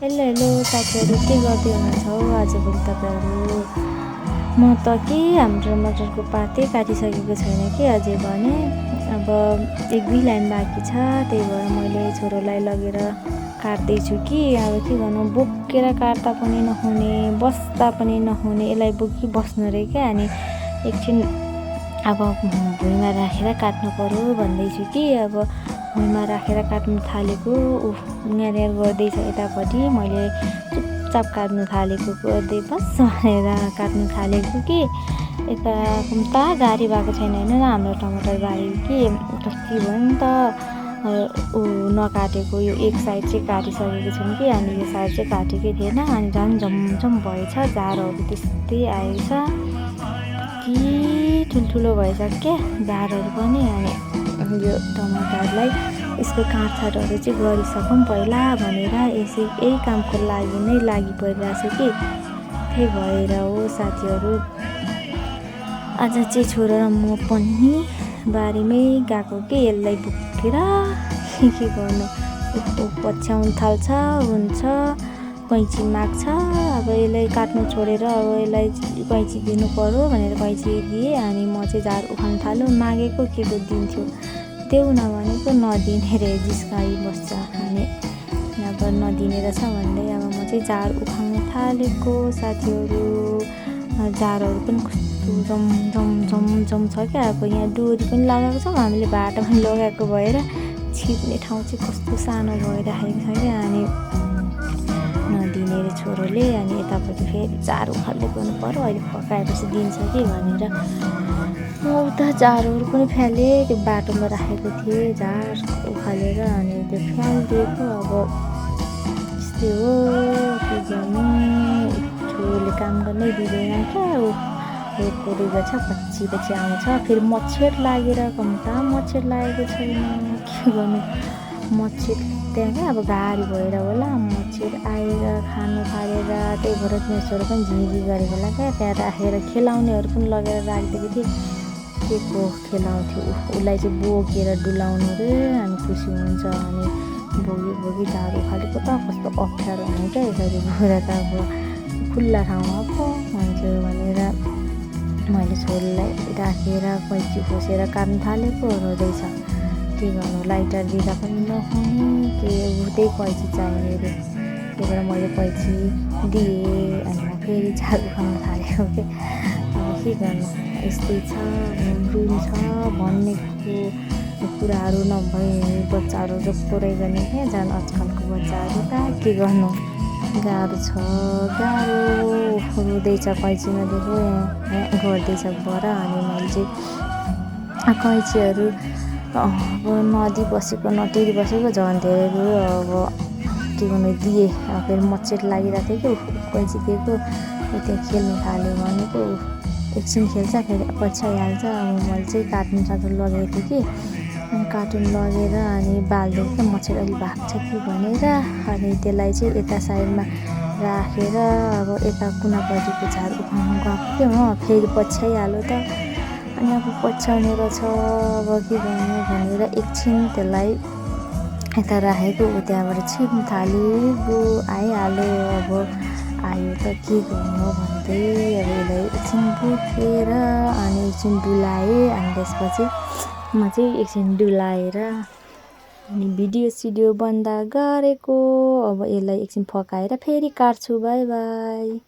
Hello hello साथीहरू, के गर्दै हुनुहुन्छ हौ आजभोलि तपाईँहरू? म त के हाम्रो मटरको पातै काटिसकेको छैन कि अझै भने अब 1-2 लाइन बाँकी छ। त्यही भएर मैले छोरोलाई लगेर काट्दैछु कि अब के गर्नु, बोकेर काट्दा पनि नहुने, बस्दा पनि नहुने, यसलाई बोकी बस्नु रे क्या। अनि एकछिन अब भुइँमा राखेर काट्नु पर्यो भन्दैछु कि अब भुइँमा राखेर काट्नु थालेको न्यार गर्दैछ यतापट्टि। मैले चुपचाप काट्नु थालेको गर्दै बस भनेर काट्नु थालेको कि यता त गाडी भएको छैन होइन हाम्रो टमाटर बारी कि कति भयो नि त नकाटेको। यो एक साइड चाहिँ काटिसकेको छौँ कि, अनि यो साइड चाहिँ काटेकै थिएन। अनि झन् झमझम भएछ, जारहरू त्यस्तै आएछ कि ठुल्ठुलो भएछ क्या जारहरू पनि। अनि यो टमाटरलाई यसको काटछाटहरू चाहिँ गरिसकौँ पहिला भनेर यही कामको लागि नै लागि परिरहेको छु कि। त्यही भएर हो साथीहरू, आज चाहिँ छोरो र म पनि बारीमै गएको कि यसलाई बोकेर के गर्नु, पछ्याउनु थाल्छ हुन्छ, कैँची माग्छ। अब यसलाई काट्नु छोडेर अब यसलाई कैँची दिनु पर्यो भनेर कैँची दिएँ। अनि म चाहिँ झार उखाल्नु थाल्यो, मागेको के को दिन्थ्यो, देऊ नभनेको नदिने रे, जिस्काइबस्छ। अनि अब नदिने रहेछ भन्दै अब म चाहिँ झार उखाल्नु थालेको साथीहरू। झारहरू पनि कस्तो जम छ क्या। अब यहाँ डोरी पनि लगाएको छौँ हामीले, बाटो पनि लगाएको भएर छिर्ने ठाउँ चाहिँ कस्तो सानो भइराखेको छ क्या। अनि नदिने रे छोरोले। अनि यतापट्टि फेरि झार उखाल्दै गर्नु पर्यो, अहिले पकाएपछि दिन्छ कि भनेर म उता झारहरू पनि फ्यालेँ। त्यो बाटोमा राखेको थिएँ झार उखालेर, अनि त्यो फ्यालिदिएको। अब त्यस्तै हो, के गर्नु, छोरोले काम गर्नै दिँदैन क्या। रोको रहेछ, पछि आउँछ। फेरि मच्छर लागेर कम्ता मच्छर लागेको छैन, के गर्नु, मच्छर त्यहाँ क्या। अब गाडी भएर होला मच्छर आएर खानु थालेर, त्यही भएर मेरो छोरो पनि झिँगी गरेको होला क्या। त्यहाँ राखेर खेलाउनेहरू पनि लगेर राखिदिएको थिएँ। के को खेलाउँथ्यो, उसलाई चाहिँ बोकेर डुलाउनु रे, अनि खुसी हुन्छ। अनि बोगी झार उखालेको त कस्तो अप्ठ्यारो हुने क्या, यसरी गएर त अब खुल्ला ठाउँमा पो हुन्थ्यो भनेर मैले छोरीलाई राखेर कैँची खोसेर काट्नु थालेको रोँदैछ। के गर्नु, लाइटर दिँदा पनि नहुने, के उठ्दै कैँची चाहिने रे। त्यही भएर मैले कैँची दिएँ। अनि म फेरि झार उखाल्नु थालेको के। अब के गर्नु, यस्तै छ, रुन्छ भन्ने कुराहरू नभए बच्चाहरू जोक्तोरै गर्ने क्या। झन् आजकलको बच्चाहरू त के गर्नु, गाह्रो छ, गाह्रो रुँदैछ, कैँची नदिएको यहाँ गर्दैछ बर। अनि मैले चाहिँ कैँचीहरू अब नदिबसेको नटेरी बसेको झन् धेरै भयो। अब के गर्नु दिएँ, अब फेरि मच्छर लागिरहेको थियो कि कैँची दिएको, त्यहाँ खेल्नु थाल्यो भनेको एकछिन खेल्छ फेरि पछ्याइहाल्छ। अब मैले चाहिँ कार्टुन लगेको थिएँ कि, अनि कार्टुन लगेर अनि बालिदिएको क्या, मच्छर अलि भएको छ कि भनेर। अनि त्यसलाई चाहिँ यता साइडमा राखेर अब यता कुनापट्टिको झार उखाल्नु गएको थियो म, फेरि पछ्याइहाल्यो त। अनि अब पछ्याउने रहेछ, अब के गर्नु भनेर एकछिन त्यसलाई यता राखेको, त्यहाँबाट छिर्नु थालेको आइहाल्यो। अब आयो त के गर्नु भन्दै अब यसलाई एकछिन बोकेर अनि एकछिन डुलाएँ। अनि त्यसपछि म चाहिँ एकछिन डुलाएर अनि भिडियो बन्द गरेको। अब यसलाई एकछिन फकाएर फेरि काट्छु, बाई बाई।